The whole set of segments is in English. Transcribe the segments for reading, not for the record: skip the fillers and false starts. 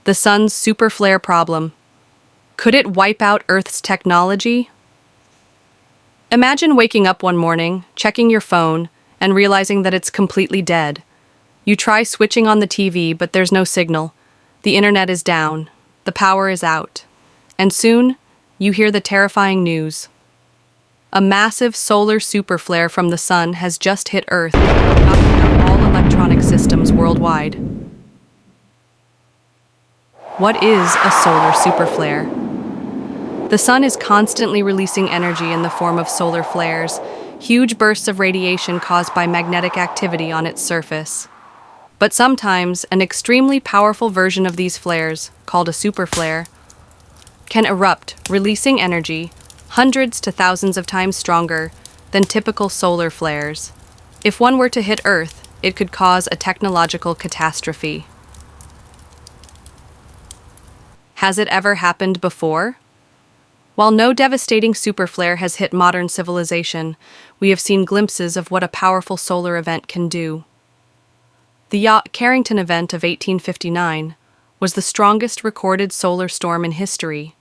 The sun's superflare problem. Could it wipe out Earth's technology? Imagine waking up one morning, checking your phone, and realizing that it's completely dead. You try switching on the TV, but there's no signal. The internet is down. The power is out. And soon, you hear the terrifying news. A massive solar superflare from the sun has just hit Earth, knocking out all electronic systems worldwide. What is a solar superflare? The sun is constantly releasing energy in the form of solar flares, huge bursts of radiation caused by magnetic activity on its surface. But sometimes, an extremely powerful version of these flares, called a superflare, can erupt, releasing energy hundreds to thousands of times stronger than typical solar flares. If one were to hit Earth, it could cause a technological catastrophe. Has it ever happened before? While no devastating superflare has hit modern civilization, we have seen glimpses of what a powerful solar event can do. The Carrington Event of 1859 was the strongest recorded solar storm in history.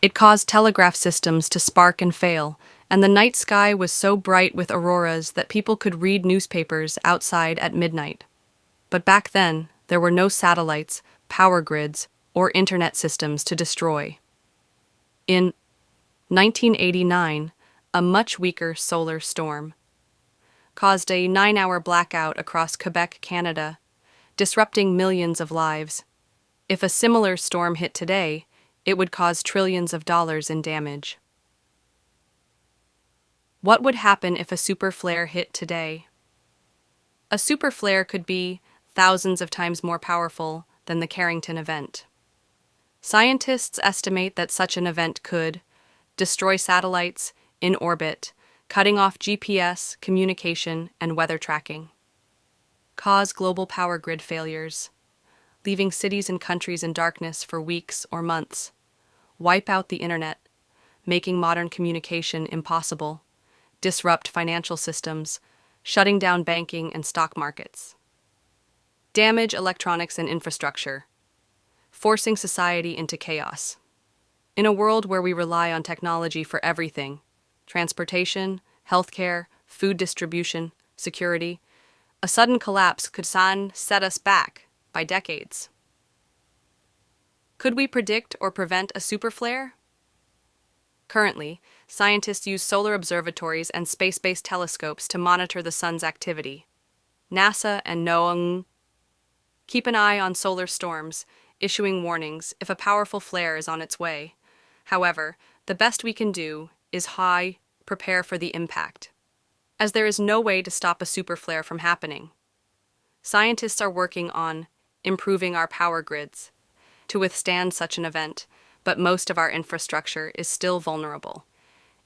It caused telegraph systems to spark and fail, and the night sky was so bright with auroras that people could read newspapers outside at midnight. But back then, there were no satellites, power grids, or internet systems to destroy. In 1989, a much weaker solar storm caused a 9-hour blackout across Quebec, Canada, disrupting millions of lives. If a similar storm hit today, it would cause trillions of dollars in damage. What would happen if a superflare hit today? A superflare could be thousands of times more powerful than the Carrington Event. Scientists estimate that such an event could destroy satellites in orbit, cutting off GPS, communication, and weather tracking, cause global power grid failures, leaving cities and countries in darkness for weeks or months, wipe out the internet, making modern communication impossible, disrupt financial systems, shutting down banking and stock markets, damage electronics and infrastructure, forcing society into chaos. In a world where we rely on technology for everything, transportation, healthcare, food distribution, security, a sudden collapse could set us back by decades. Could we predict or prevent a superflare? Currently, scientists use solar observatories and space-based telescopes to monitor the sun's activity. NASA and NOAA keep an eye on solar storms, issuing warnings if a powerful flare is on its way. However, the best we can do is prepare for the impact, as there is no way to stop a superflare from happening. Scientists are working on improving our power grids to withstand such an event, but most of our infrastructure is still vulnerable.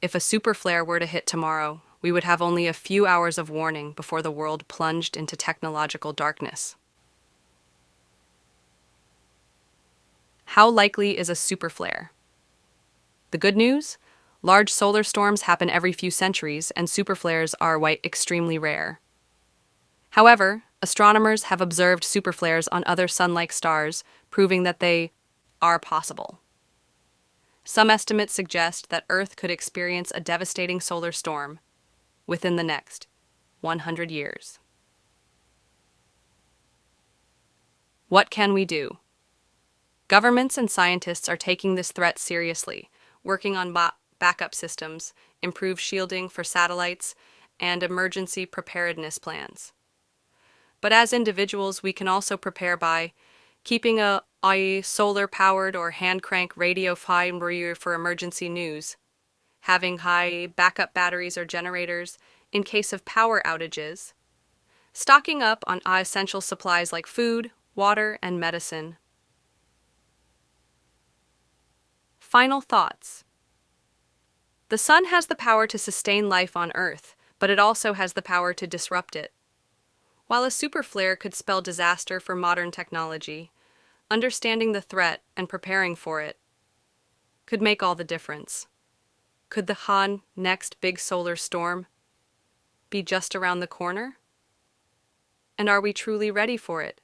If a superflare were to hit tomorrow, we would have only a few hours of warning before the world plunged into technological darkness. How likely is a superflare? The good news? Large solar storms happen every few centuries, and superflares are extremely rare. However, astronomers have observed superflares on other sun-like stars, proving that they are possible. Some estimates suggest that Earth could experience a devastating solar storm within the next 100 years. What can we do? Governments and scientists are taking this threat seriously, working on backup systems, improved shielding for satellites, and emergency preparedness plans. But as individuals, we can also prepare by keeping a solar-powered or hand-crank radio for emergency news, having high backup batteries or generators in case of power outages, stocking up on essential supplies like food, water, and medicine. Final thoughts. The sun has the power to sustain life on Earth, but it also has the power to disrupt it. While a superflare could spell disaster for modern technology, understanding the threat and preparing for it could make all the difference. Could the next big solar storm be just around the corner? And are we truly ready for it?